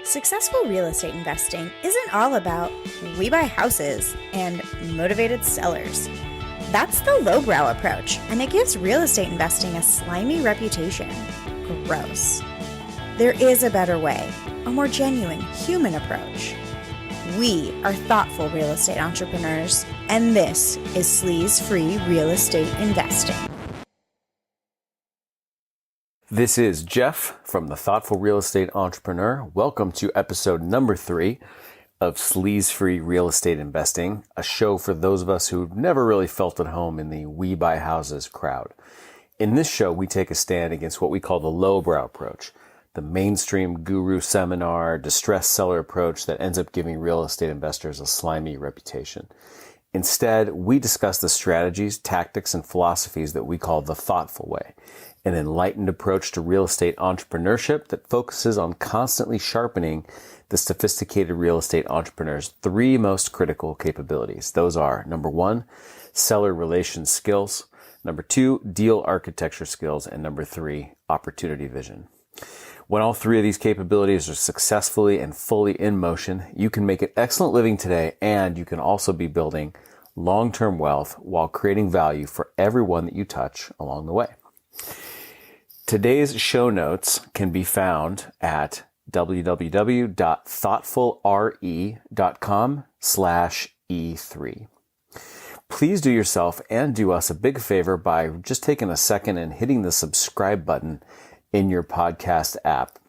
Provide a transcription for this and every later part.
Successful real estate investing isn't all about we buy houses and motivated sellers. That's the lowbrow approach, and it gives real estate investing a slimy reputation. Gross. There is a better way, a more genuine, human approach. We are thoughtful real estate entrepreneurs, and this is Sleaze-Free Real Estate Investing. This is Jeff from the Thoughtful Real Estate Entrepreneur. Welcome to episode number 3 of Sleaze-Free Real Estate Investing, a show for those of us who've never really felt at home in the we buy houses crowd. In this show, we take a stand against what we call the lowbrow approach, the mainstream guru seminar, distressed seller approach that ends up giving real estate investors a slimy reputation. Instead, we discuss the strategies, tactics, and philosophies that we call the thoughtful way, an enlightened approach to real estate entrepreneurship that focuses on constantly sharpening the sophisticated real estate entrepreneur's 3 most critical capabilities. Those are, number 1, seller relations skills, number 2, deal architecture skills, and number 3, opportunity vision. When all 3 of these capabilities are successfully and fully in motion, you can make an excellent living today, and you can also be building long-term wealth while creating value for everyone that you touch along the way. Today's show notes can be found at www.thoughtfulre.com/E3. Please do yourself and do us a big favor by just taking a second and hitting the subscribe button in your podcast app.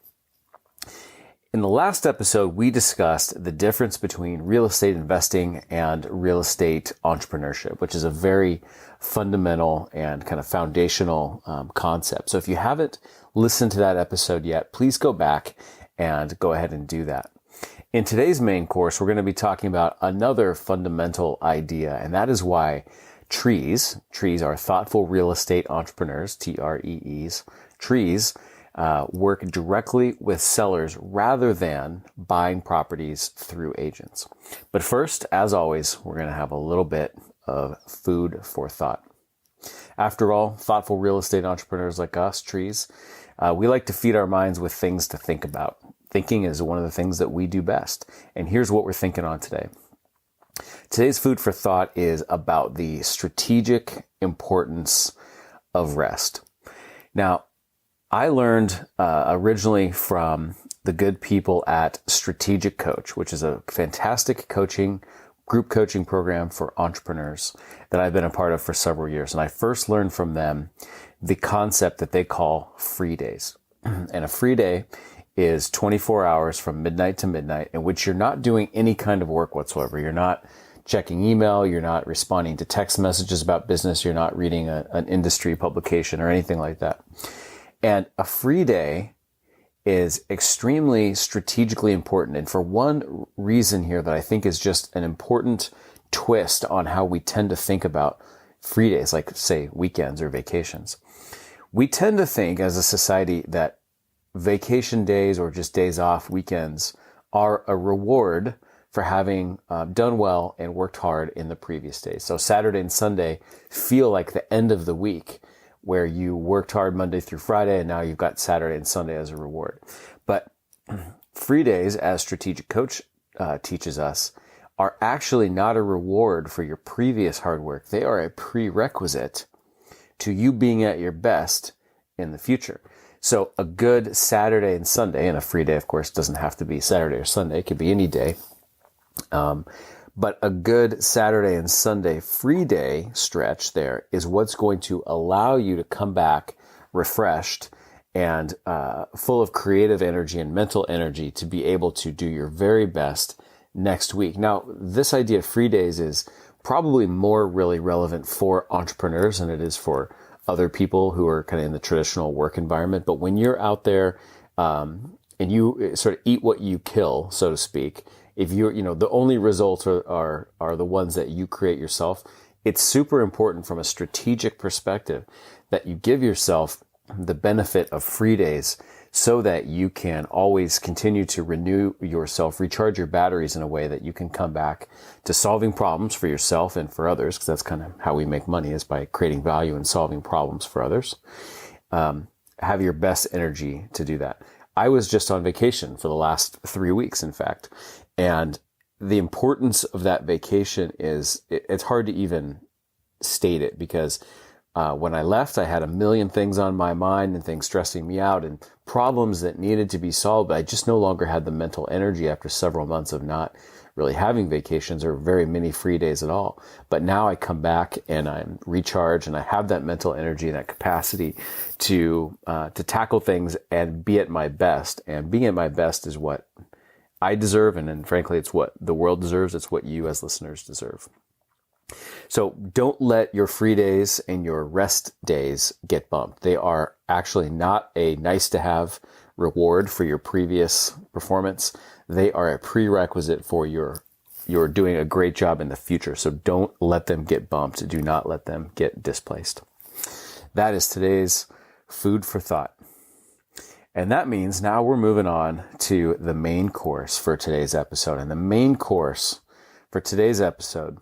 In the last episode, we discussed the difference between real estate investing and real estate entrepreneurship, which is a very fundamental and kind of foundational concept. So if you haven't listened to that episode yet, please go back and go ahead and do that. In today's main course, we're going to be talking about another fundamental idea, and that is why trees are thoughtful real estate entrepreneurs, TREEs, trees work directly with sellers rather than buying properties through agents. But first, as always, we're going to have a little bit of food for thought. After all, thoughtful real estate entrepreneurs like us, trees, we like to feed our minds with things to think about. Thinking is one of the things that we do best. And here's what we're thinking on today. Today's food for thought is about the strategic importance of rest. Now, I learned originally from the good people at Strategic Coach, which is a fantastic group coaching program for entrepreneurs that I've been a part of for several years. And I first learned from them the concept that they call free days. And a free day is 24 hours from midnight to midnight in which you're not doing any kind of work whatsoever. You're not checking email, you're not responding to text messages about business, you're not reading an industry publication or anything like that. And a free day is extremely strategically important. And for one reason here that I think is just an important twist on how we tend to think about free days, like say weekends or vacations. We tend to think as a society that vacation days or just days off, weekends, are a reward for having done well and worked hard in the previous days. So Saturday and Sunday feel like the end of the week, where you worked hard Monday through Friday, and now you've got Saturday and Sunday as a reward. But free days, as Strategic Coach teaches us, are actually not a reward for your previous hard work. They are a prerequisite to you being at your best in the future. So a good Saturday and Sunday, and a free day, of course, doesn't have to be Saturday or Sunday. It could be any day. But a good Saturday and Sunday free day stretch there is what's going to allow you to come back refreshed and full of creative energy and mental energy to be able to do your very best next week. Now, this idea of free days is probably more really relevant for entrepreneurs than it is for other people who are kind of in the traditional work environment. But when you're out there and you sort of eat what you kill, so to speak, if you're, the only results are the ones that you create yourself, it's super important from a strategic perspective that you give yourself the benefit of free days so that you can always continue to renew yourself, recharge your batteries in a way that you can come back to solving problems for yourself and for others, because that's kind of how we make money, is by creating value and solving problems for others. Have your best energy to do that. I was just on vacation for the last 3 weeks, in fact. And the importance of that vacation is, it's hard to even state it, because when I left, I had a million things on my mind and things stressing me out and problems that needed to be solved. But I just no longer had the mental energy after several months of not really having vacations or very many free days at all. But now I come back and I'm recharged and I have that mental energy and that capacity to tackle things and be at my best. And being at my best is what I deserve. And frankly, it's what the world deserves. It's what you as listeners deserve. So don't let your free days and your rest days get bumped. They are actually not a nice to have reward for your previous performance. They are a prerequisite for your doing a great job in the future. So don't let them get bumped. Do not let them get displaced. That is today's food for thought. And that means now we're moving on to the main course for today's episode. And the main course for today's episode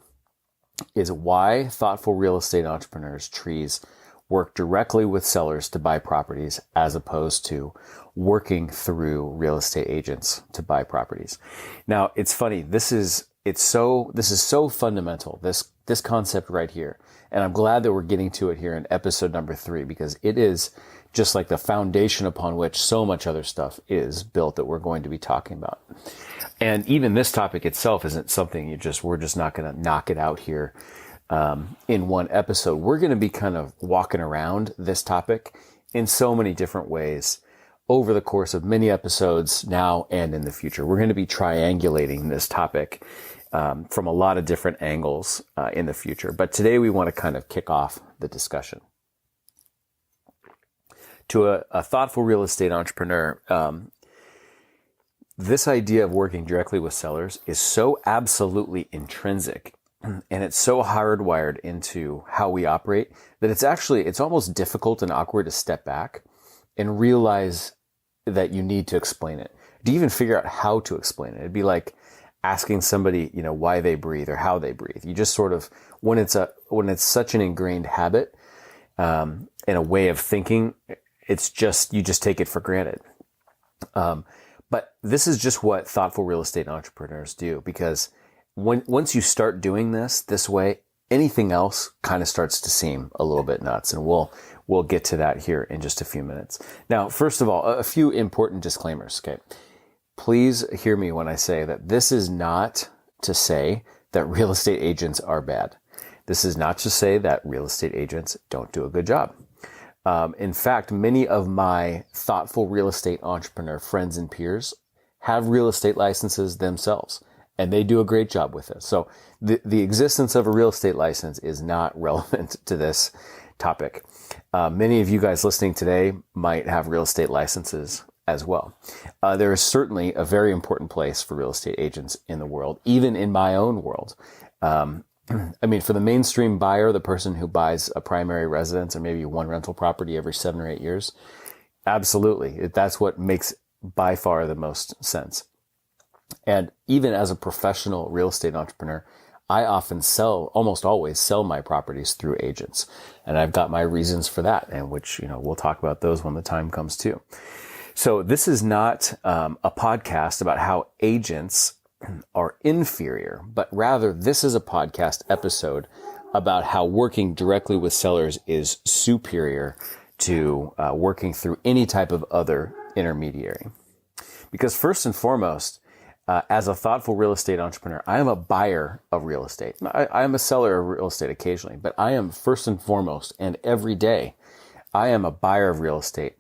is why thoughtful real estate entrepreneurs, trees, work directly with sellers to buy properties as opposed to working through real estate agents to buy properties. Now, it's funny. This is so fundamental, this concept right here. And I'm glad that we're getting to it here in episode number 3, because it is just like the foundation upon which so much other stuff is built that we're going to be talking about. And even this topic itself isn't something we're just not going to knock it out here in one episode. We're going to be kind of walking around this topic in so many different ways over the course of many episodes now and in the future. We're going to be triangulating this topic from a lot of different angles in the future. But today we want to kind of kick off the discussion. To a thoughtful real estate entrepreneur, this idea of working directly with sellers is so absolutely intrinsic, and it's so hardwired into how we operate that it's almost difficult and awkward to step back and realize that you need to explain it. To even figure out how to explain it. It'd be like asking somebody, why they breathe or how they breathe. You just sort of, when it's such an ingrained habit, and a way of thinking, you just take it for granted. But this is just what thoughtful real estate entrepreneurs do, because once you start doing this way, anything else kind of starts to seem a little bit nuts. And we'll get to that here in just a few minutes. Now, first of all, a few important disclaimers. Okay. Please hear me when I say that this is not to say that real estate agents are bad. This is not to say that real estate agents don't do a good job. In fact, many of my thoughtful real estate entrepreneur friends and peers have real estate licenses themselves, and they do a great job with it. So the existence of a real estate license is not relevant to this topic. Many of you guys listening today might have real estate licenses as well. There is certainly a very important place for real estate agents in the world, even in my own world. For the mainstream buyer, the person who buys a primary residence or maybe one rental property every 7 or 8 years, absolutely. That's what makes by far the most sense. And even as a professional real estate entrepreneur, I almost always sell my properties through agents. And I've got my reasons for that, and which, we'll talk about those when the time comes too. So this is not a podcast about how agents are inferior, but rather this is a podcast episode about how working directly with sellers is superior to working through any type of other intermediary. Because first and foremost, as a thoughtful real estate entrepreneur, I am a buyer of real estate. I am a seller of real estate occasionally, but I am first and foremost, and every day, I am a buyer of real estate.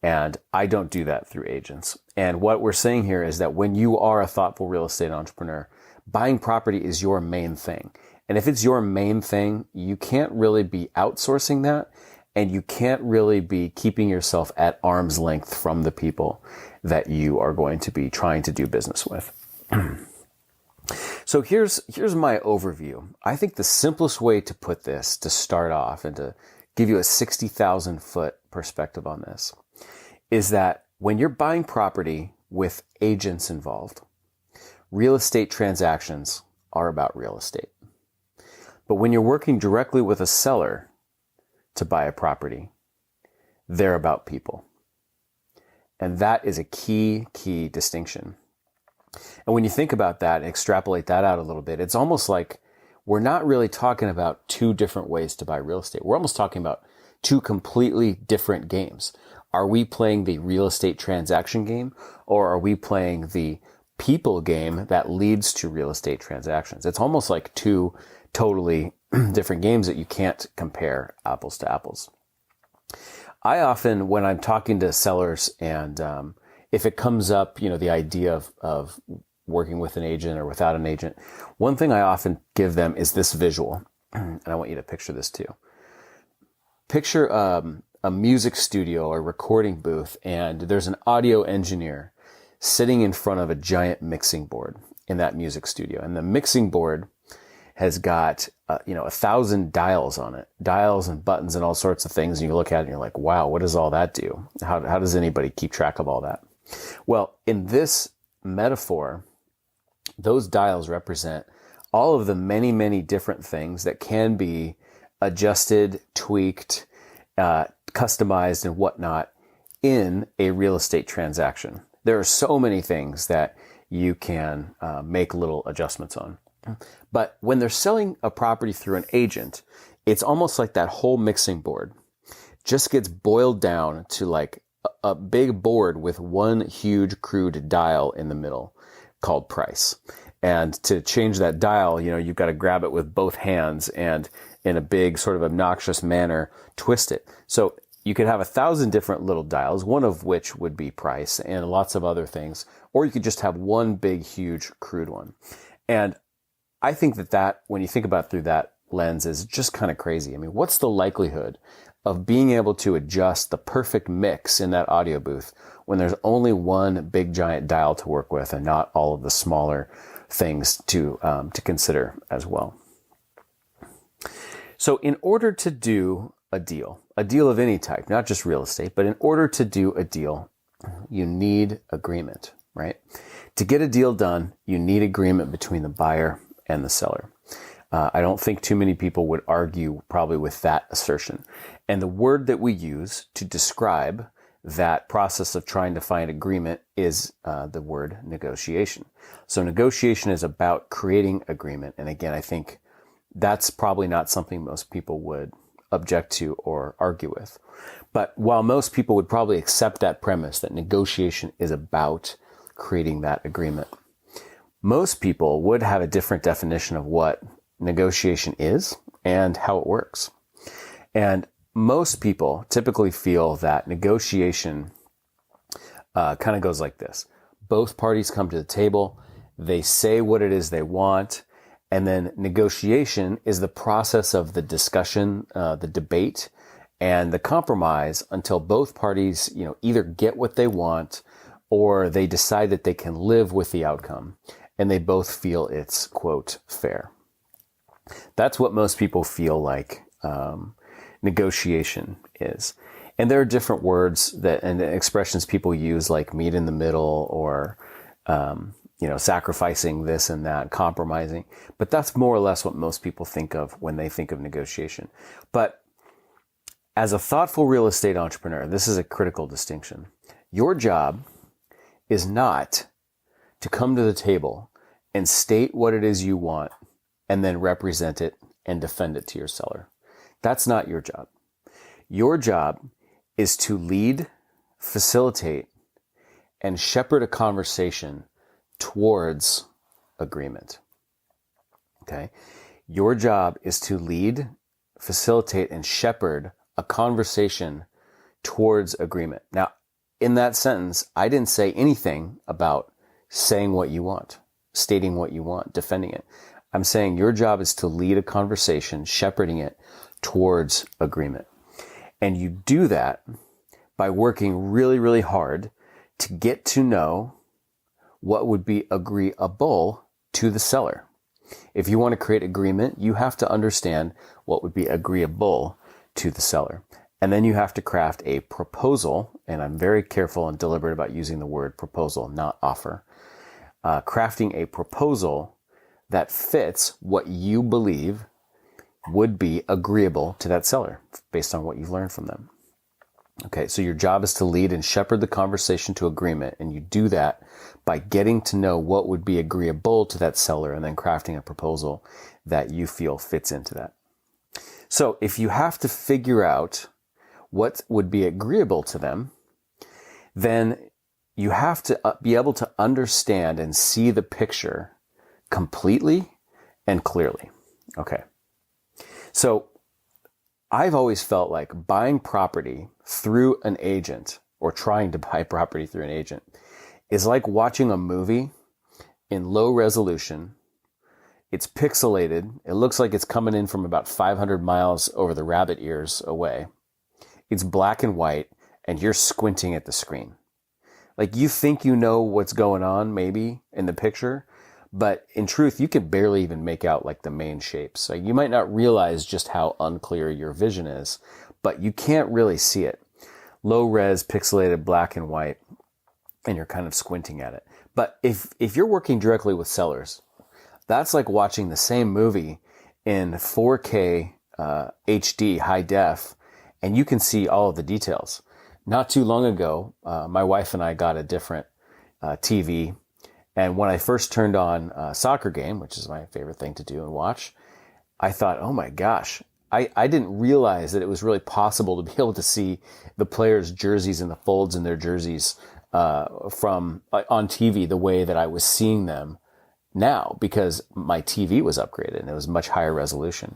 And I don't do that through agents. And what we're saying here is that when you are a thoughtful real estate entrepreneur, buying property is your main thing. And if it's your main thing, you can't really be outsourcing that, and you can't really be keeping yourself at arm's length from the people that you are going to be trying to do business with. So here's my overview. I think the simplest way to put this, to start off and to give you a 60,000 foot perspective on this, is that when you're buying property with agents involved, real estate transactions are about real estate. But when you're working directly with a seller to buy a property, they're about people. And that is a key distinction. And when you think about that and extrapolate that out a little bit, it's almost like we're not really talking about two different ways to buy real estate. We're almost talking about two completely different games. Are we playing the real estate transaction game, or are we playing the people game that leads to real estate transactions? It's almost like two totally different games that you can't compare apples to apples. I often, when I'm talking to sellers and if it comes up, the idea of working with an agent or without an agent, one thing I often give them is this visual. And I want you to picture this too. Picture a music studio or recording booth, and there's an audio engineer sitting in front of a giant mixing board in that music studio. And the mixing board has got, 1,000 dials on it, dials and buttons and all sorts of things. And you look at it and you're like, wow, what does all that do? How does anybody keep track of all that? Well, in this metaphor, those dials represent all of the many, many different things that can be adjusted, tweaked, customized, and whatnot in a real estate transaction. There are so many things that you can make little adjustments on. But when they're selling a property through an agent, it's almost like that whole mixing board just gets boiled down to like a big board with one huge crude dial in the middle called price. And to change that dial, you've got to grab it with both hands and in a big sort of obnoxious manner, twist it. So you could have 1,000 different little dials, one of which would be price and lots of other things, or you could just have one big, huge, crude one. And I think that when you think about it through that lens, is just kind of crazy. I mean, what's the likelihood of being able to adjust the perfect mix in that audio booth when there's only one big giant dial to work with and not all of the smaller things to consider as well? So in order to do a deal of any type, not just real estate, but in order to do a deal, you need agreement, right? To get a deal done, you need agreement between the buyer and the seller. I don't think too many people would argue probably with that assertion. And the word that we use to describe that process of trying to find agreement is the word negotiation. So negotiation is about creating agreement. And again, I think that's probably not something most people would object to or argue with. But while most people would probably accept that premise that negotiation is about creating that agreement, most people would have a different definition of what negotiation is and how it works. And most people typically feel that negotiation kind of goes like this. Both parties come to the table, they say what it is they want, and then negotiation is the process of the discussion, the debate, and the compromise until both parties, either get what they want or they decide that they can live with the outcome and they both feel it's, quote, fair. That's what most people feel like negotiation is. And there are different words and expressions people use, like meet in the middle or, sacrificing this and that, compromising. But that's more or less what most people think of when they think of negotiation. But as a thoughtful real estate entrepreneur, this is a critical distinction. Your job is not to come to the table and state what it is you want and then represent it and defend it to your seller. That's not your job. Your job is to lead, facilitate, and shepherd a conversation towards agreement. Okay? Your job is to lead, facilitate, and shepherd a conversation towards agreement. Now, in that sentence, I didn't say anything about saying what you want, stating what you want, defending it. I'm saying your job is to lead a conversation, shepherding it towards agreement. And you do that by working really, really hard to get to know what would be agreeable to the seller. If you want to create agreement, you have to understand what would be agreeable to the seller. And then you have to craft a proposal, and I'm very careful and deliberate about using the word proposal, not offer. Crafting a proposal that fits what you believe would be agreeable to that seller based on what you've learned from them. Okay, so your job is to lead and shepherd the conversation to agreement, and you do that by getting to know what would be agreeable to that seller and then crafting a proposal that you feel fits into that. So if you have to figure out what would be agreeable to them, then you have to be able to understand and see the picture completely and clearly. Okay. So I've always felt like buying property through an agent or trying to buy property through an agent is like watching a movie in low resolution. It's pixelated. It looks like it's coming in from about 500 miles over the rabbit ears away. It's black and white, and you're squinting at the screen. Like you think you know what's going on maybe in the picture, but in truth, you can barely even make out like the main shapes. So you might not realize just how unclear your vision is, but you can't really see it. Low res, pixelated, black and white, and you're kind of squinting at it. But if you're working directly with sellers, that's like watching the same movie in 4K HD high def, and you can see all of the details. Not too long ago, my wife and I got a different TV. And when I first turned on a soccer game, which is my favorite thing to do and watch, I thought, oh my gosh, I didn't realize that it was really possible to be able to see the players' jerseys and the folds in their jerseys from on TV the way that I was seeing them now, because my TV was upgraded and it was much higher resolution.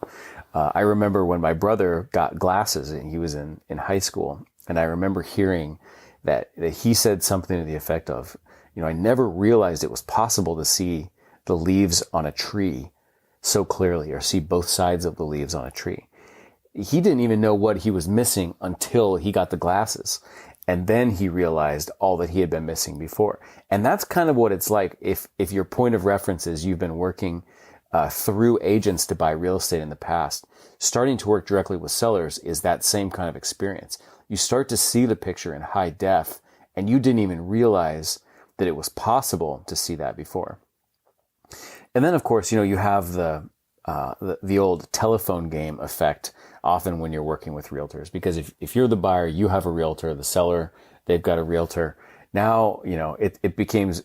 I remember when my brother got glasses and he was in high school, and I remember hearing that he said something to the effect of, I never realized it was possible to see the leaves on a tree so clearly, or see both sides of the leaves on a tree. He didn't even know what he was missing until he got the glasses. And then he realized all that he had been missing before. And that's kind of what it's like if your point of reference is you've been working through agents to buy real estate in the past. Starting to work directly with sellers is that same kind of experience. You start to see the picture in high def, and you didn't even realize that it was possible to see that before. And then, of course, you have the old telephone game effect often when you're working with realtors, because if you're the buyer, you have a realtor, the seller, they've got a realtor. Now, it becomes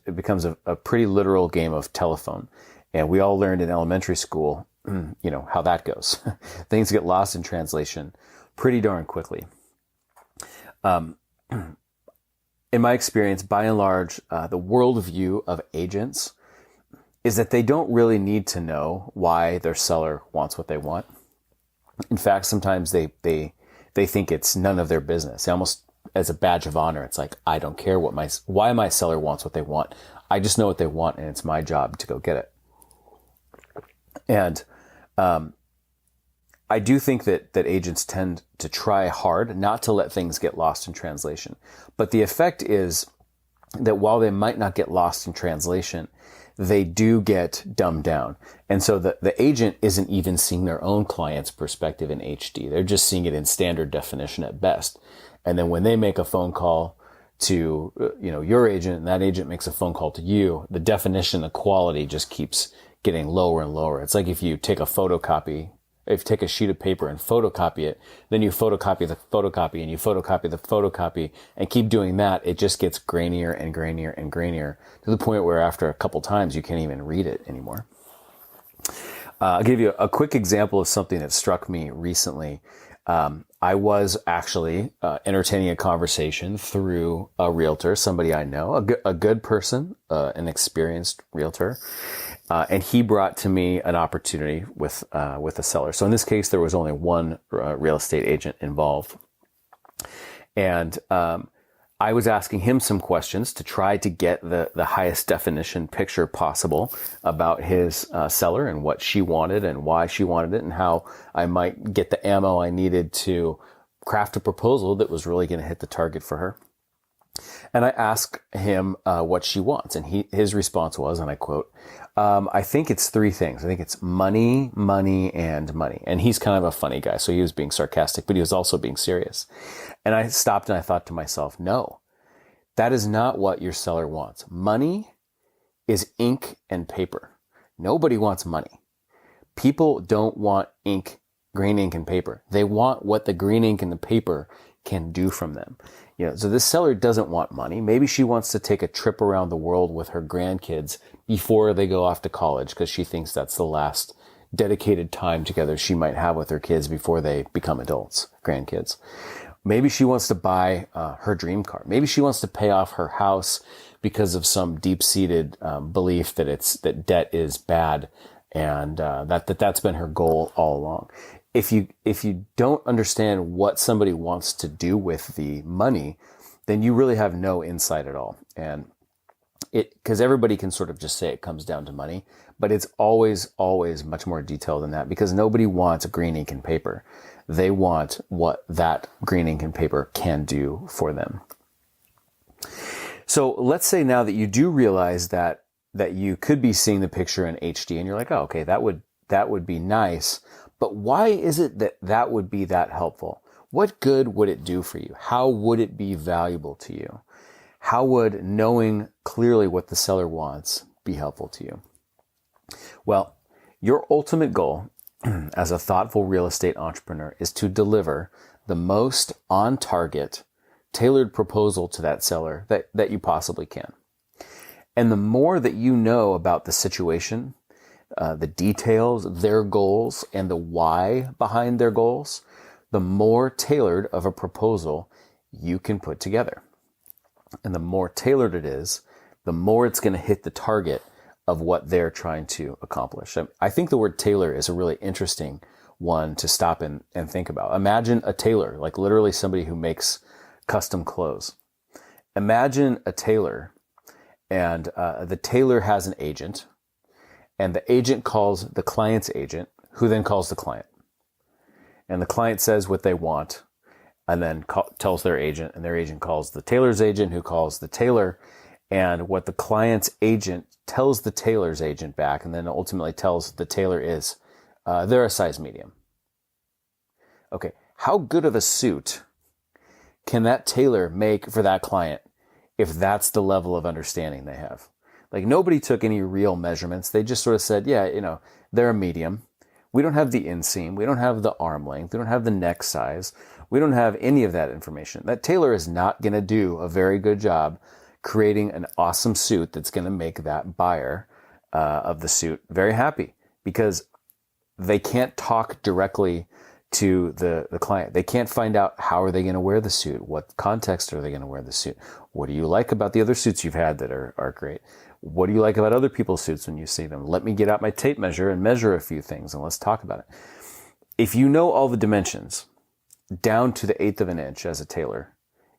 a pretty literal game of telephone. And we all learned in elementary school, how that goes. Things get lost in translation pretty darn quickly. In my experience, by and large, the worldview of agents is that they don't really need to know why their seller wants what they want. In fact, sometimes they think it's none of their business. Almost as a badge of honor, it's like, I don't care why my seller wants what they want. I just know what they want, and it's my job to go get it. And I do think that agents tend to try hard not to let things get lost in translation. But the effect is that while they might not get lost in translation, they do get dumbed down. And so the agent isn't even seeing their own client's perspective in HD. They're just seeing it in standard definition at best. And then when they make a phone call to, your agent, and that agent makes a phone call to you, the definition, the quality just keeps getting lower and lower. It's like if you take a sheet of paper and photocopy it, then you photocopy the photocopy and you photocopy the photocopy and keep doing that, it just gets grainier and grainier and grainier to the point where after a couple times you can't even read it anymore. I'll give you a quick example of something that struck me recently. I was actually entertaining a conversation through a realtor, somebody I know, a good person, an experienced realtor. And he brought to me an opportunity with a seller. So in this case, there was only one real estate agent involved. And I was asking him some questions to try to get the highest definition picture possible about his seller and what she wanted and why she wanted it and how I might get the ammo I needed to craft a proposal that was really going to hit the target for her. And I asked him what she wants. And his response was, and I quote, I think it's three things. I think it's money, money, and money. And he's kind of a funny guy, so he was being sarcastic, but he was also being serious. And I stopped and I thought to myself, no, that is not what your seller wants. Money is ink and paper. Nobody wants money. People don't want ink, green ink and paper. They want what the green ink and the paper can do from them. So this seller doesn't want money. Maybe she wants to take a trip around the world with her grandkids before they go off to college because she thinks that's the last dedicated time together she might have with her kids before they become adults, grandkids. Maybe she wants to buy her dream car. Maybe she wants to pay off her house because of some deep-seated belief that debt is bad, and that's been her goal all along. If you don't understand what somebody wants to do with the money, then you really have no insight at all. And because everybody can sort of just say it comes down to money, but it's always much more detailed than that, because nobody wants green ink and paper. They want what that green ink and paper can do for them. So let's say now that you do realize that you could be seeing the picture in HD and you're like, oh, okay, that would be nice. But why is it that would be that helpful? What good would it do for you? How would it be valuable to you? How would knowing clearly what the seller wants be helpful to you? Well, your ultimate goal as a thoughtful real estate entrepreneur is to deliver the most on-target, tailored proposal to that seller that you possibly can. And the more that you know about the situation, the details, their goals, and the why behind their goals, the more tailored of a proposal you can put together. And the more tailored it is, the more it's going to hit the target of what they're trying to accomplish. I think the word tailor is a really interesting one to stop and think about. Imagine a tailor, like literally somebody who makes custom clothes. Imagine a tailor, and the tailor has an agent, and the agent calls the client's agent, who then calls the client. And the client says what they want, and then tells their agent, and their agent calls the tailor's agent, who calls the tailor, and what the client's agent tells the tailor's agent back, and then ultimately tells the tailor is, they're a size medium. Okay, how good of a suit can that tailor make for that client if that's the level of understanding they have? Like, nobody took any real measurements. They just sort of said, yeah, they're a medium. We don't have the inseam. We don't have the arm length. We don't have the neck size. We don't have any of that information. That tailor is not going to do a very good job creating an awesome suit that's going to make that buyer of the suit very happy, because they can't talk directly to the client. They can't find out how are they going to wear the suit? What context are they going to wear the suit? What do you like about the other suits you've had that are great? What do you like about other people's suits when you see them? Let me get out my tape measure and measure a few things, and let's talk about it. If you know all the dimensions down to the 1/8 of an inch as a tailor,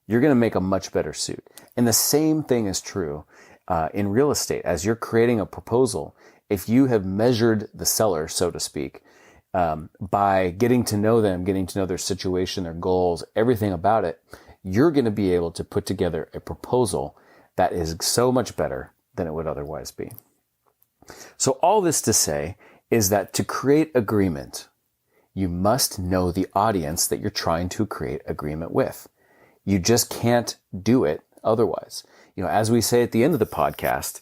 you're going to make a much better suit. And the same thing is true in real estate. As you're creating a proposal, if you have measured the seller, so to speak, by getting to know them, getting to know their situation, their goals, everything about it, you're going to be able to put together a proposal that is so much better than it would otherwise be. So all this to say is that to create agreement, you must know the audience that you're trying to create agreement with. You just can't do it otherwise. As we say at the end of the podcast,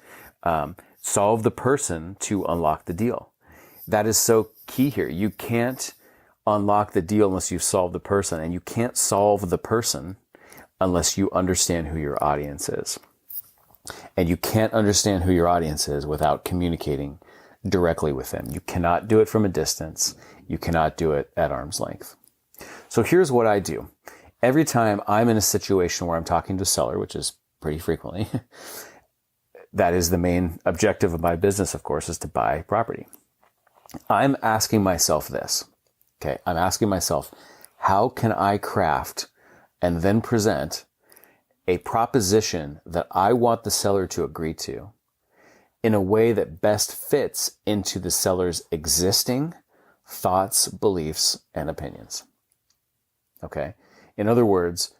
solve the person to unlock the deal. That is so key here. You can't unlock the deal unless you've solved the person, and you can't solve the person unless you understand who your audience is. And you can't understand who your audience is without communicating directly with them. You cannot do it from a distance. You cannot do it at arm's length. So here's what I do. Every time I'm in a situation where I'm talking to a seller, which is pretty frequently, that is the main objective of my business, of course, is to buy property. I'm asking myself this. Okay, I'm asking myself, how can I craft and then present a proposition that I want the seller to agree to in a way that best fits into the seller's existing thoughts, beliefs, and opinions? Okay. In other words,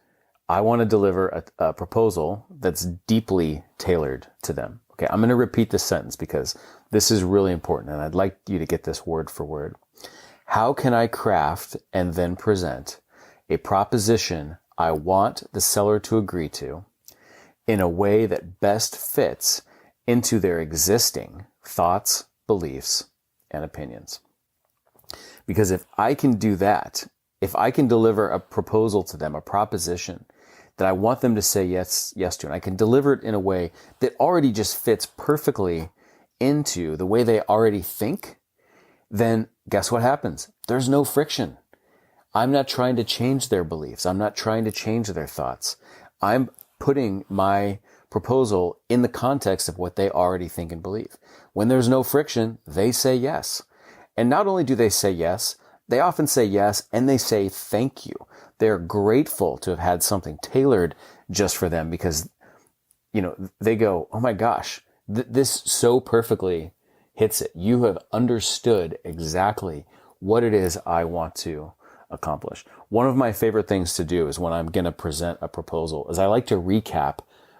I want to deliver a proposal that's deeply tailored to them. Okay, I'm going to repeat this sentence because this is really important, and I'd like you to get this word for word. How can I craft and then present a proposition I want the seller to agree to in a way that best fits into their existing thoughts, beliefs, and opinions? Because if I can do that, if I can deliver a proposal to them, a proposition that I want them to say yes to, and I can deliver it in a way that already just fits perfectly into the way they already think, then guess what happens? There's no friction. I'm not trying to change their beliefs. I'm not trying to change their thoughts. I'm putting my proposal in the context of what they already think and believe. When there's no friction, they say yes. And not only do they say yes, they often say yes and they say thank you. They're grateful to have had something tailored just for them because, they go, oh my gosh, this so perfectly hits it. You have understood exactly what it is I want to accomplish. One of my favorite things to do is when I'm going to present a proposal is I like to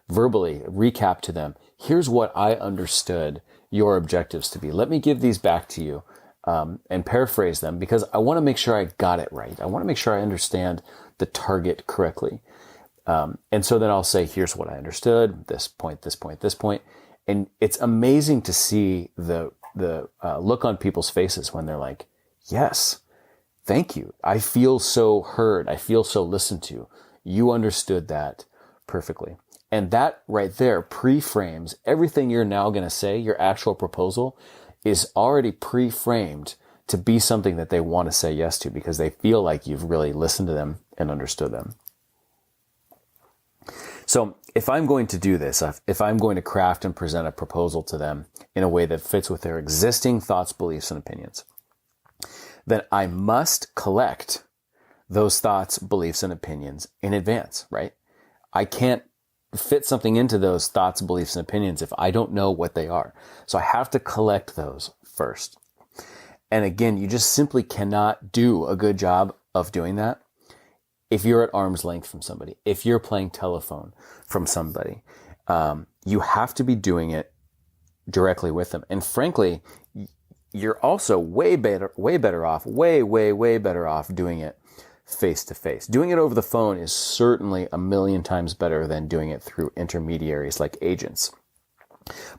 verbally recap to them. Here's what I understood your objectives to be. Let me give these back to you and paraphrase them because I want to make sure I got it right. I want to make sure I understand the target correctly. And so then I'll say, here's what I understood, this point, this point, this point. And it's amazing to see the look on people's faces when they're like, yes, thank you. I feel so heard. I feel so listened to. You understood that perfectly. And that right there pre-frames everything you're now going to say. Your actual proposal is already pre-framed to be something that they want to say yes to because they feel like you've really listened to them and understood them. So if I'm going to do this, if I'm going to craft and present a proposal to them in a way that fits with their existing thoughts, beliefs, and opinions, then I must collect those thoughts, beliefs, and opinions in advance, right? I can't fit something into those thoughts, beliefs, and opinions if I don't know what they are. So I have to collect those first. And again, you just simply cannot do a good job of doing that if you're at arm's length from somebody, if you're playing telephone from somebody. You have to be doing it directly with them. And frankly, you're also way better off, way better off doing it face to face. Doing it over the phone is certainly a million times better than doing it through intermediaries like agents.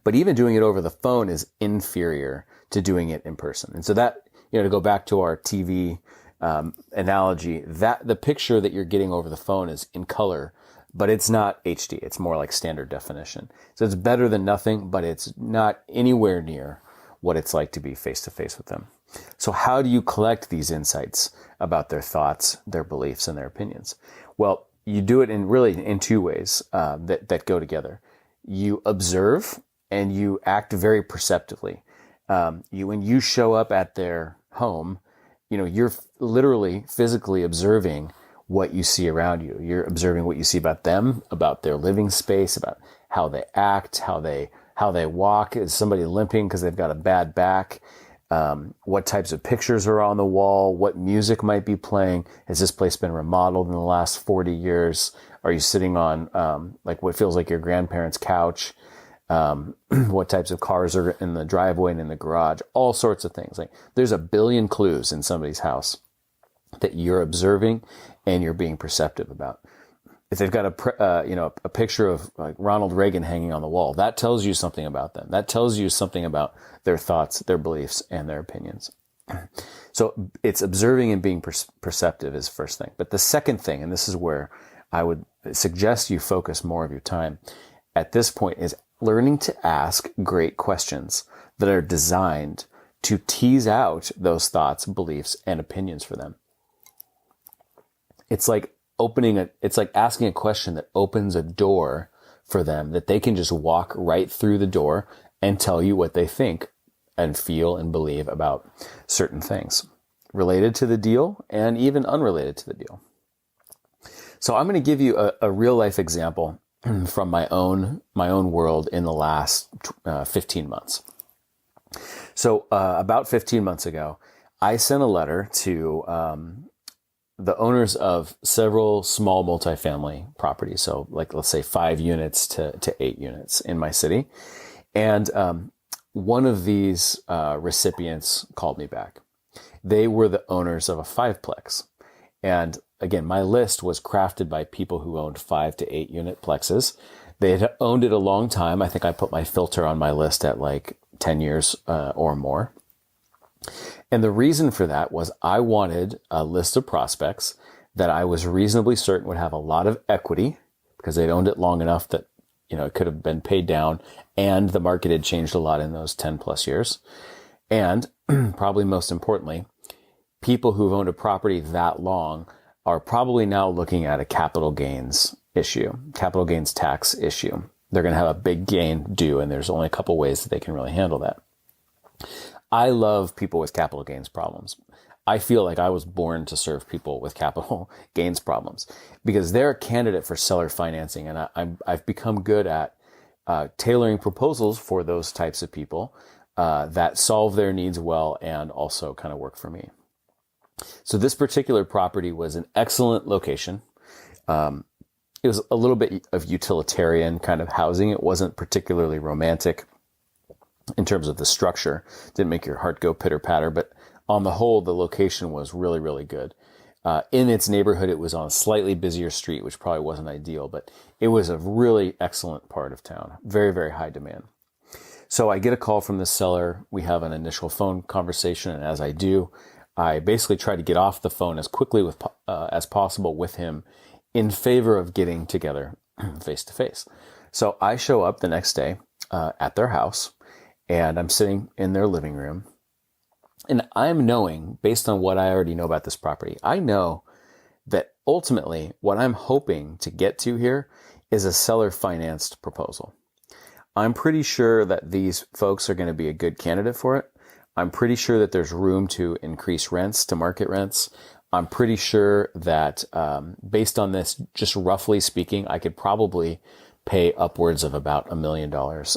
But even doing it over the phone is inferior to doing it in person. And so that, to go back to our TV analogy, that the picture that you're getting over the phone is in color, but it's not HD. It's more like standard definition. So it's better than nothing, but it's not anywhere near what it's like to be face to face with them. So how do you collect these insights about their thoughts, their beliefs, and their opinions? Well, you do it in two ways that go together. You observe and you act very perceptively. When you show up at their home, you're literally physically observing what you see around you. You're observing what you see about them, about their living space, about how they act, how they walk. Is somebody limping because they've got a bad back? What types of pictures are on the wall? What music might be playing? Has this place been remodeled in the last 40 years? Are you sitting on what feels like your grandparents' couch? What types of cars are in the driveway and in the garage? All sorts of things. Like there's a billion clues in somebody's house that you're observing and you're being perceptive about. If they've got a picture of like Ronald Reagan hanging on the wall, that tells you something about them. That tells you something about their thoughts, their beliefs, and their opinions. So it's observing and being perceptive is the first thing. But the second thing, and this is where I would suggest you focus more of your time at this point, is learning to ask great questions that are designed to tease out those thoughts, beliefs, and opinions for them. It's like asking a question that opens a door for them that they can just walk right through the door and tell you what they think and feel and believe about certain things related to the deal and even unrelated to the deal. So I'm going to give you a real life example from my own world in the last 15 months. So about 15 months ago, I sent a letter to the owners of several small multifamily properties. So like, let's say 5 units to 8 units in my city. And one of these recipients called me back. They were the owners of a 5-plex. And again, my list was crafted by people who owned 5 to 8 unit plexes. They had owned it a long time. I think I put my filter on my list at like 10 years or more. And the reason for that was I wanted a list of prospects that I was reasonably certain would have a lot of equity because they'd owned it long enough that, it could have been paid down, and the market had changed a lot in those 10 plus years. And probably most importantly, people who've owned a property that long are probably now looking at a capital gains tax issue. They're going to have a big gain due, and there's only a couple ways that they can really handle that. I love people with capital gains problems. I feel like I was born to serve people with capital gains problems because they're a candidate for seller financing. And I've become good at tailoring proposals for those types of people that solve their needs well and also kind of work for me. So this particular property was an excellent location. It was a little bit of utilitarian kind of housing. It wasn't particularly romantic in terms of the structure. Didn't make your heart go pitter patter, but on the whole, the location was really, really good. In its neighborhood, it was on a slightly busier street, which probably wasn't ideal, but it was a really excellent part of town. Very, very high demand. So I get a call from the seller. We have an initial phone conversation, and as I do, I basically try to get off the phone as quickly as possible with him in favor of getting together face to face. So I show up the next day at their house, and I'm sitting in their living room. And I'm knowing, based on what I already know about this property, I know that ultimately what I'm hoping to get to here is a seller financed proposal. I'm pretty sure that these folks are going to be a good candidate for it. I'm pretty sure that there's room to increase rents to market rents. I'm pretty sure that based on this, just roughly speaking, I could probably pay upwards of about $1 million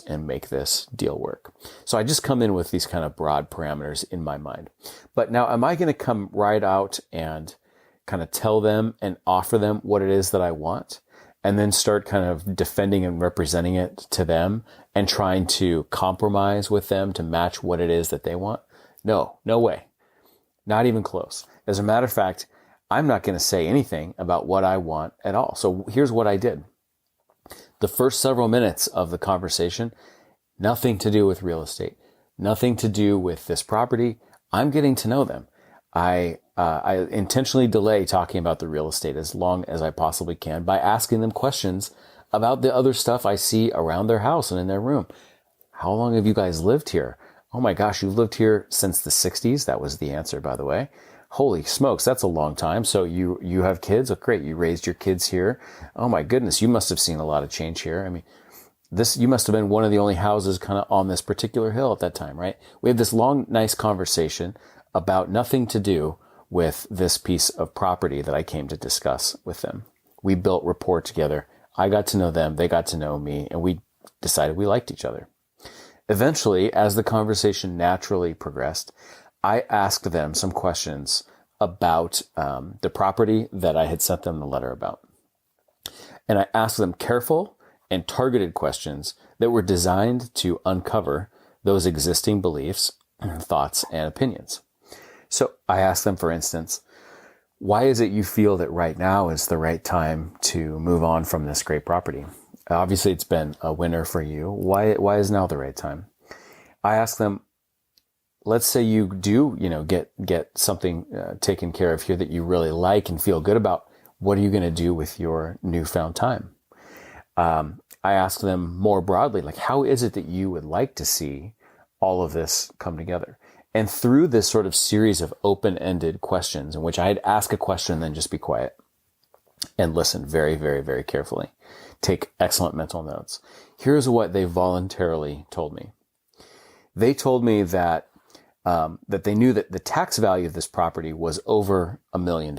and make this deal work. So I just come in with these kind of broad parameters in my mind. But now, am I going to come right out and kind of tell them and offer them what it is that I want, and then start kind of defending and representing it to them and trying to compromise with them to match what it is that they want? No way. Not even close. As a matter of fact, I'm not going to say anything about what I want at all. So here's what I did. The first several minutes of the conversation, nothing to do with real estate, nothing to do with this property. I'm getting to know them. I intentionally delay talking about the real estate as long as I possibly can by asking them questions about the other stuff I see around their house and in their room. How long have you guys lived here? Oh my gosh, you've lived here since the 60s. That was the answer, by the way. Holy smokes, that's a long time. So you have kids? Oh, great. You raised your kids here. Oh my goodness, you must have seen a lot of change here. I mean, you must have been one of the only houses kind of on this particular hill at that time, right? We had this long, nice conversation about nothing to do with this piece of property that I came to discuss with them. We built rapport together. I got to know them. They got to know me, and we decided we liked each other. Eventually, as the conversation naturally progressed, I asked them some questions about the property that I had sent them the letter about. And I asked them careful and targeted questions that were designed to uncover those existing beliefs, thoughts, and opinions. So I asked them, for instance, why is it you feel that right now is the right time to move on from this great property? Obviously, it's been a winner for you. Why is now the right time? I asked them, let's say you do, get something taken care of here that you really like and feel good about. What are you going to do with your newfound time? I asked them more broadly, like, how is it that you would like to see all of this come together? And through this sort of series of open-ended questions in which I'd ask a question and then just be quiet and listen very, very, very carefully, take excellent mental notes. Here's what they voluntarily told me. They told me that they knew that the tax value of this property was over $1 million,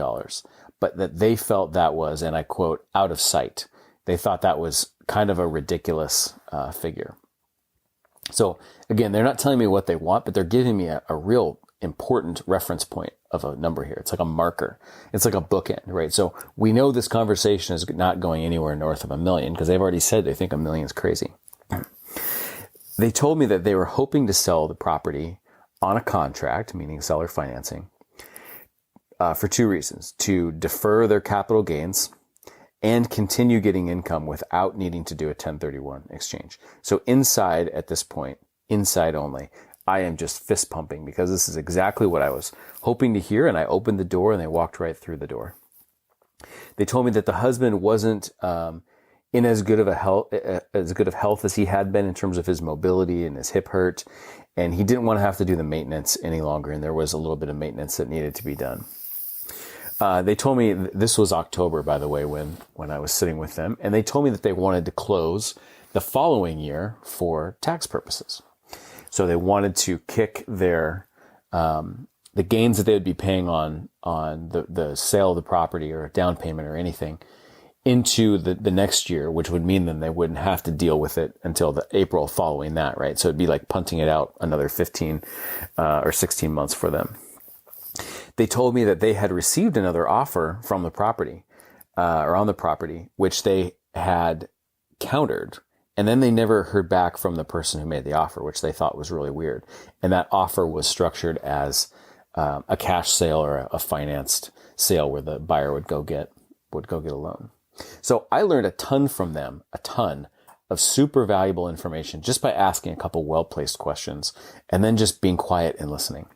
but that they felt that was, and I quote, out of sight. They thought that was kind of a ridiculous figure. So again, they're not telling me what they want, but they're giving me a real important reference point of a number here. It's like a marker. It's like a bookend, right? So we know this conversation is not going anywhere north of $1 million because they've already said they think $1 million is crazy. They told me that they were hoping to sell the property on a contract, meaning seller financing, for two reasons: to defer their capital gains and continue getting income without needing to do a 1031 exchange. So inside, at this point, inside only, I am just fist pumping because this is exactly what I was hoping to hear. And I opened the door and they walked right through the door. They told me that the husband wasn't in as good of health as he had been in terms of his mobility, and his hip hurt, and he didn't want to have to do the maintenance any longer. And there was a little bit of maintenance that needed to be done. They told me this was October, by the way, when I was sitting with them, and they told me that they wanted to close the following year for tax purposes. So they wanted to kick their the gains that they would be paying on the sale of the property or a down payment or anything into the next year, which would mean then they wouldn't have to deal with it until the April following that, right? So it'd be like punting it out another 15 or 16 months for them. They told me that they had received another offer from the property or on the property, which they had countered. And then they never heard back from the person who made the offer, which they thought was really weird. And that offer was structured as a cash sale or a financed sale where the buyer would go get a loan. So I learned a ton from them, a ton of super valuable information just by asking a couple well-placed questions and then just being quiet and listening.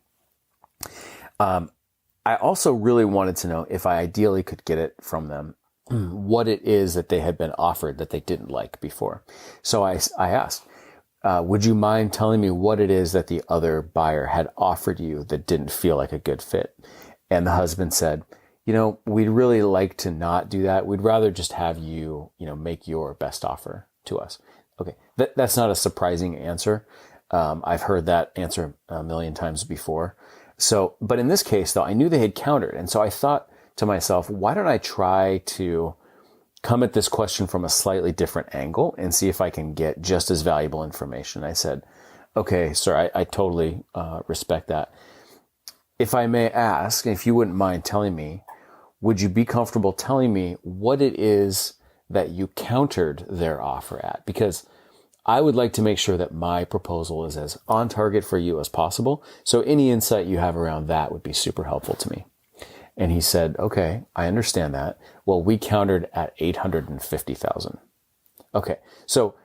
I also really wanted to know if I ideally could get it from them, what it is that they had been offered that they didn't like before. So I asked, would you mind telling me what it is that the other buyer had offered you that didn't feel like a good fit? And the husband said, we'd really like to not do that. We'd rather just have you, make your best offer to us. Okay. That's not a surprising answer. I've heard that answer a million times before. So, but in this case though, I knew they had countered. And so I thought to myself, why don't I try to come at this question from a slightly different angle and see if I can get just as valuable information? I said, okay, sir, I totally respect that. If I may ask, if you wouldn't mind telling me, would you be comfortable telling me what it is that you countered their offer at? Because I would like to make sure that my proposal is as on target for you as possible. So any insight you have around that would be super helpful to me. And he said, okay, I understand that. Well, we countered at $850,000. Okay. So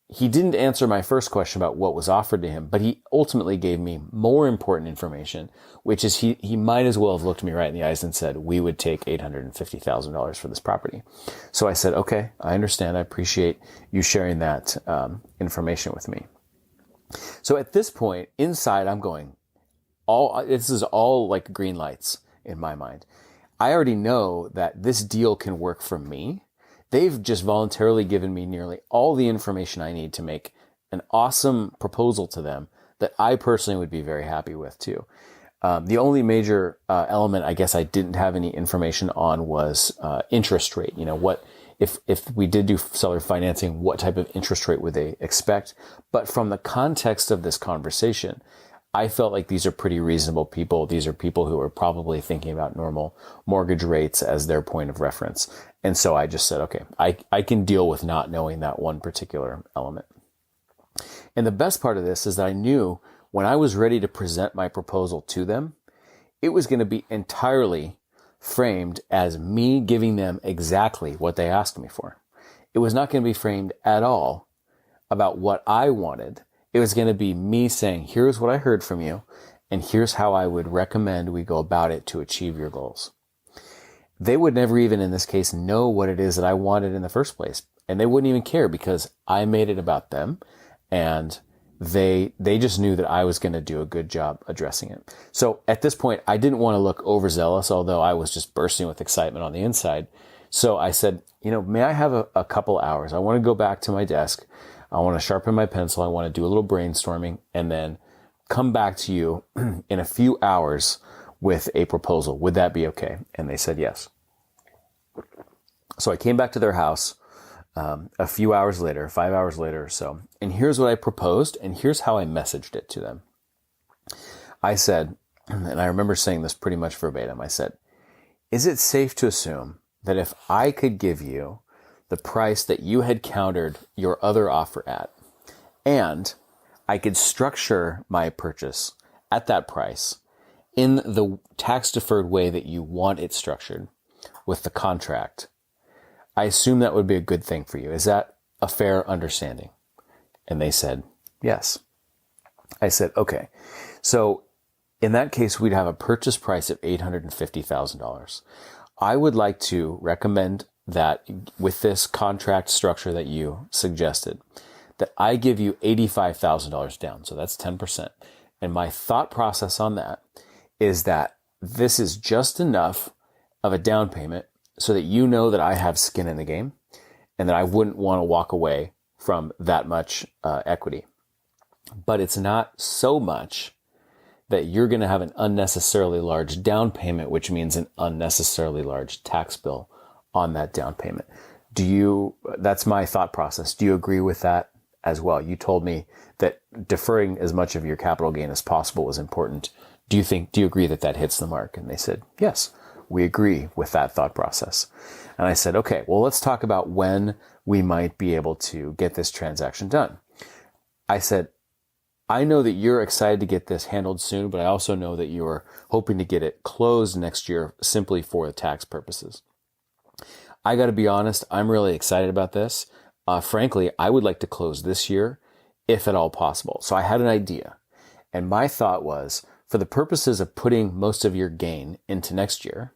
he didn't answer my first question about what was offered to him, but he ultimately gave me more important information, which is he might as well have looked me right in the eyes and said, we would take $850,000 for this property. So I said, okay, I understand. I appreciate you sharing that information with me. So at this point, inside, I'm going, this is all like green lights in my mind. I already know that this deal can work for me. They've just voluntarily given me nearly all the information I need to make an awesome proposal to them that I personally would be very happy with too. The only major element I guess I didn't have any information on was interest rate. What if we did do seller financing, what type of interest rate would they expect? But from the context of this conversation, I felt like these are pretty reasonable people. These are people who are probably thinking about normal mortgage rates as their point of reference. And so I just said, okay, I can deal with not knowing that one particular element. And the best part of this is that I knew when I was ready to present my proposal to them, it was going to be entirely framed as me giving them exactly what they asked me for. It was not going to be framed at all about what I wanted. It was going to be me saying, here's what I heard from you, and here's how I would recommend we go about it to achieve your goals. They would never even, in this case, know what it is that I wanted in the first place. And they wouldn't even care because I made it about them, and they just knew that I was going to do a good job addressing it. So at this point, I didn't want to look overzealous, although I was just bursting with excitement on the inside. So I said, may I have a couple hours? I want to go back to my desk. I want to sharpen my pencil. I want to do a little brainstorming and then come back to you in a few hours with a proposal. Would that be okay? And they said yes. So I came back to their house a few hours later, 5 hours later or so. And here's what I proposed, and here's how I messaged it to them. I said, and I remember saying this pretty much verbatim, I said, is it safe to assume that if I could give you the price that you had countered your other offer at, and I could structure my purchase at that price in the tax-deferred way that you want it structured with the contract, I assume that would be a good thing for you. Is that a fair understanding? And they said, yes. I said, okay, so in that case, we'd have a purchase price of $850,000. I would like to recommend that with this contract structure that you suggested, that I give you $85,000 down. So that's 10%. And my thought process on that is that this is just enough of a down payment so that you know that I have skin in the game and that I wouldn't want to walk away from that much equity. But it's not so much that you're going to have an unnecessarily large down payment, which means an unnecessarily large tax bill on that down payment. That's my thought process. Do you agree with that as well? You told me that deferring as much of your capital gain as possible was important. Do you agree that that hits the mark? And they said, yes, we agree with that thought process. And I said, okay, well, let's talk about when we might be able to get this transaction done. I said, I know that you're excited to get this handled soon, but I also know that you're hoping to get it closed next year simply for the tax purposes. I got to be honest, I'm really excited about this. Frankly, I would like to close this year, if at all possible. So I had an idea. And my thought was, for the purposes of putting most of your gain into next year,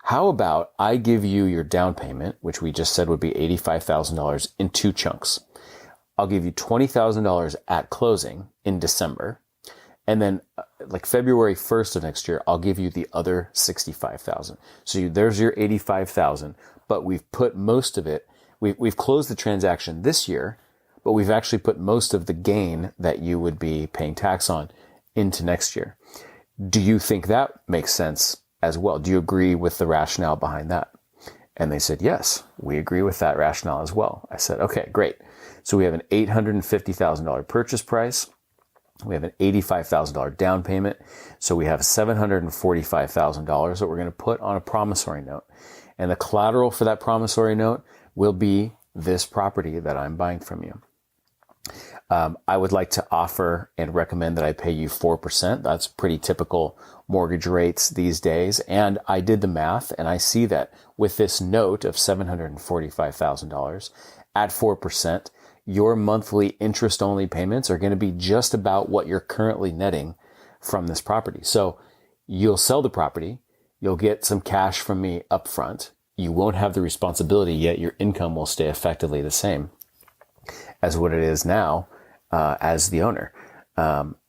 how about I give you your down payment, which we just said would be $85,000 in two chunks. I'll give you $20,000 at closing in December. And then like February 1st of next year, I'll give you the other $65,000. So there's your $85,000, but we've put most of it, we've closed the transaction this year, but we've actually put most of the gain that you would be paying tax on into next year. Do you think that makes sense as well? Do you agree with the rationale behind that? And they said, yes, we agree with that rationale as well. I said, okay, great. So we have an $850,000 purchase price. We have an $85,000 down payment. So we have $745,000 that we're going to put on a promissory note. And the collateral for that promissory note will be this property that I'm buying from you. I would like to offer and recommend that I pay you 4%. That's pretty typical mortgage rates these days. And I did the math and I see that with this note of $745,000 at 4%, your monthly interest-only payments are going to be just about what you're currently netting from this property. So you'll sell the property, you'll get some cash from me up front. You won't have the responsibility, yet your income will stay effectively the same as what it is now as the owner.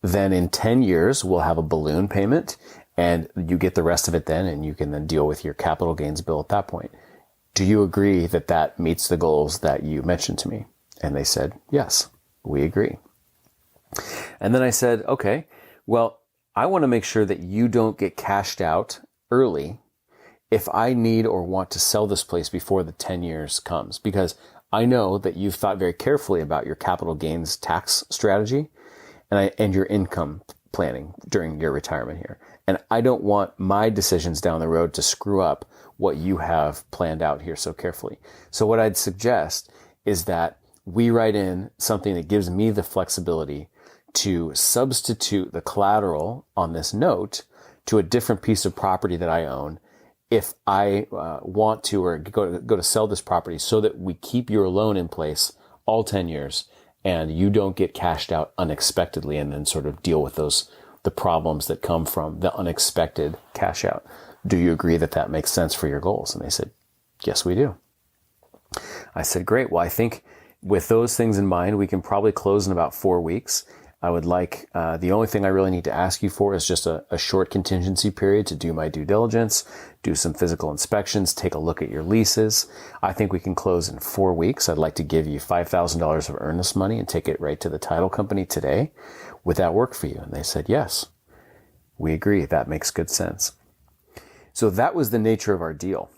Then in 10 years, we'll have a balloon payment and you get the rest of it then, and you can then deal with your capital gains bill at that point. Do you agree that that meets the goals that you mentioned to me? And they said, yes, we agree. And then I said, okay, well, I want to make sure that you don't get cashed out early if I need or want to sell this place before the 10 years comes, because I know that you've thought very carefully about your capital gains tax strategy and your income planning during your retirement here. And I don't want my decisions down the road to screw up what you have planned out here so carefully. So what I'd suggest is that we write in something that gives me the flexibility to substitute the collateral on this note to a different piece of property that I own if I want to or go to sell this property, so that we keep your loan in place all 10 years and you don't get cashed out unexpectedly and then sort of deal with the problems that come from the unexpected cash out. Do you agree that that makes sense for your goals? And they said, yes, we do. I said, great. Well, I think with those things in mind, we can probably close in about 4 weeks. I would like, the only thing I really need to ask you for is just a short contingency period to do my due diligence, do some physical inspections, take a look at your leases. I think we can close in 4 weeks. I'd like to give you $5,000 of earnest money and take it right to the title company today. Would that work for you? And they said, yes, we agree. That makes good sense. So that was the nature of our deal.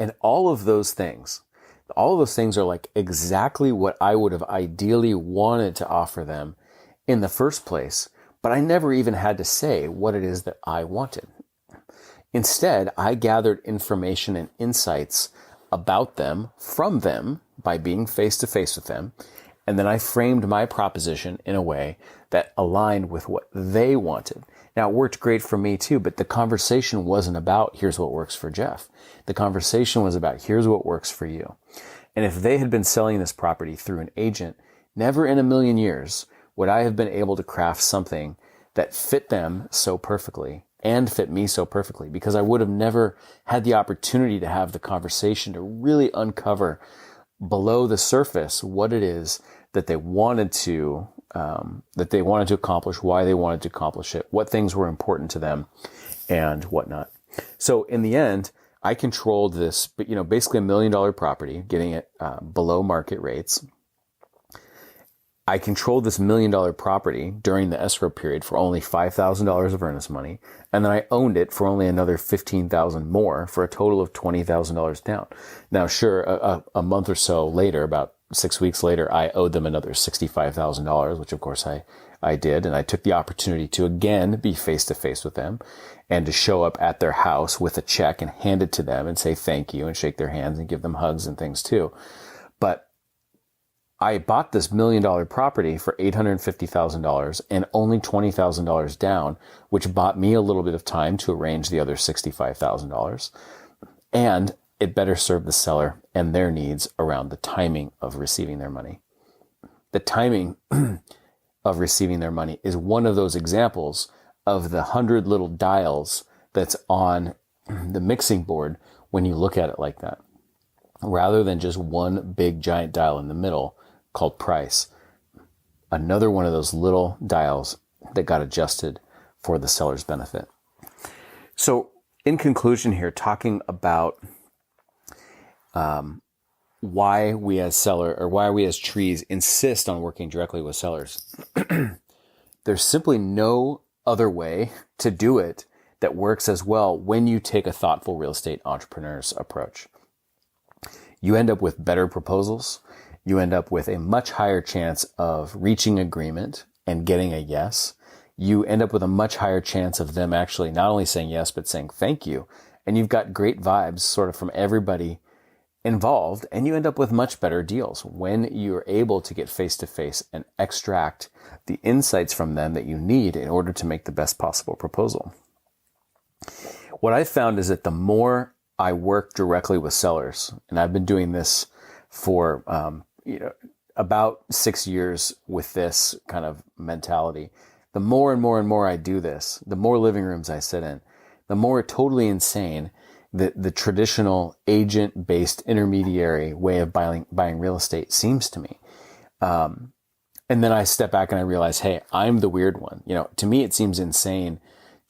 And all of those things are like exactly what I would have ideally wanted to offer them in the first place, but I never even had to say what it is that I wanted. Instead, I gathered information and insights about them from them by being face to face with them. And then I framed my proposition in a way that aligned with what they wanted. Now, it worked great for me too, but the conversation wasn't about here's what works for Jeff. The conversation was about here's what works for you. And if they had been selling this property through an agent, never in a million years would I have been able to craft something that fit them so perfectly and fit me so perfectly, because I would have never had the opportunity to have the conversation to really uncover below the surface what it is that they wanted to accomplish, why they wanted to accomplish it, what things were important to them, and whatnot. So in the end, I controlled this, but basically $1 million property, getting it below market rates. I controlled this $1 million property during the escrow period for only $5,000 of earnest money, and then I owned it for only another $15,000 more, for a total of $20,000 down. Now, sure, a month or so later, about 6 weeks later, I owed them another $65,000, which of course I did, and I took the opportunity to again be face to face with them and to show up at their house with a check and hand it to them and say thank you and shake their hands and give them hugs and things too. But I bought this $1 million property for $850,000 and only $20,000 down, which bought me a little bit of time to arrange the other $65,000. And it better served the seller and their needs around the timing of receiving their money. The timing of receiving their money is one of those examples of the 100 little dials that's on the mixing board when you look at it like that, rather than just one big giant dial in the middle called price. Another one of those little dials that got adjusted for the seller's benefit. So in conclusion here, talking about why we as trees insist on working directly with sellers. There's simply no other way to do it that works as well when you take a thoughtful real estate entrepreneur's approach. You end up with better proposals. You end up with a much higher chance of reaching agreement and getting a yes. You end up with a much higher chance of them actually not only saying yes, but saying thank you. And you've got great vibes sort of from everybody involved, and you end up with much better deals when you're able to get face to face and extract the insights from them that you need in order to make the best possible proposal. What I found is that the more I work directly with sellers, and I've been doing this for about 6 years with this kind of mentality, the more and more and more I do this, the more living rooms I sit in, the more totally insane the traditional agent-based intermediary way of buying real estate seems to me. And then I step back and I realize, hey, I'm the weird one. To me, it seems insane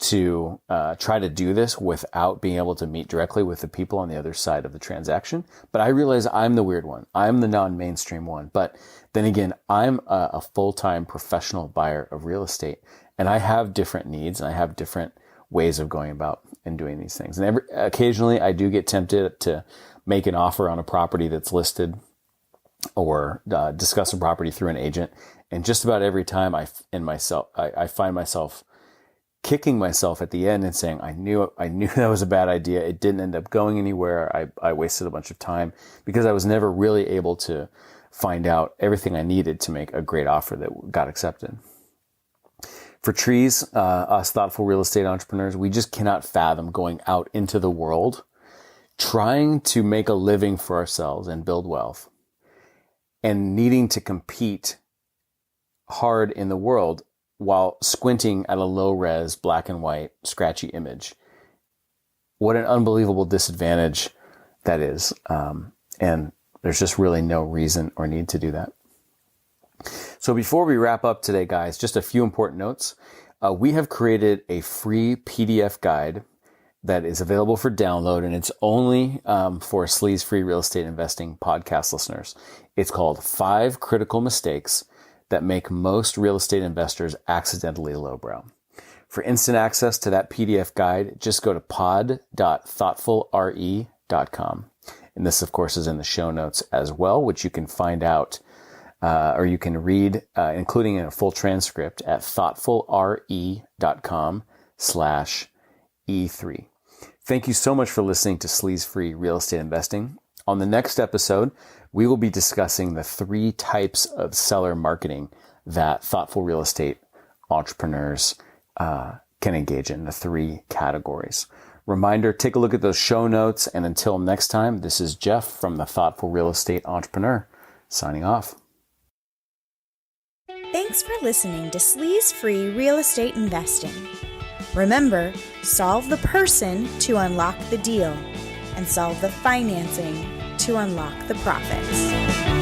to try to do this without being able to meet directly with the people on the other side of the transaction. But I realize I'm the weird one. I'm the non-mainstream one. But then again, I'm a full-time professional buyer of real estate, and I have different needs and I have different ways of going about and doing these things. And occasionally I do get tempted to make an offer on a property that's listed or discuss a property through an agent. And just about every time I find myself kicking myself at the end and saying, I knew that was a bad idea. It didn't end up going anywhere. I wasted a bunch of time because I was never really able to find out everything I needed to make a great offer that got accepted. For trees, us thoughtful real estate entrepreneurs, we just cannot fathom going out into the world, trying to make a living for ourselves and build wealth, and needing to compete hard in the world while squinting at a low-res, black and white, scratchy image. What an unbelievable disadvantage that is. And there's just really no reason or need to do that. So before we wrap up today, guys, just a few important notes. We have created a free PDF guide that is available for download, and it's only for Sleaze-Free Real Estate Investing podcast listeners. It's called 5 Critical Mistakes That Make Most Real Estate Investors Accidentally Lowbrow. For instant access to that PDF guide, just go to pod.thoughtfulre.com. And this, of course, is in the show notes as well, which you can find out or you can read, including in a full transcript at thoughtfulre.com/E3. Thank you so much for listening to Sleaze-Free Real Estate Investing. On the next episode, we will be discussing the 3 types of seller marketing that thoughtful real estate entrepreneurs can engage in, the 3 categories. Reminder, take a look at those show notes. And until next time, this is Jeff from the Thoughtful Real Estate Entrepreneur signing off. Thanks for listening to Sleaze-Free Real Estate Investing. Remember, solve the person to unlock the deal and solve the financing to unlock the profits.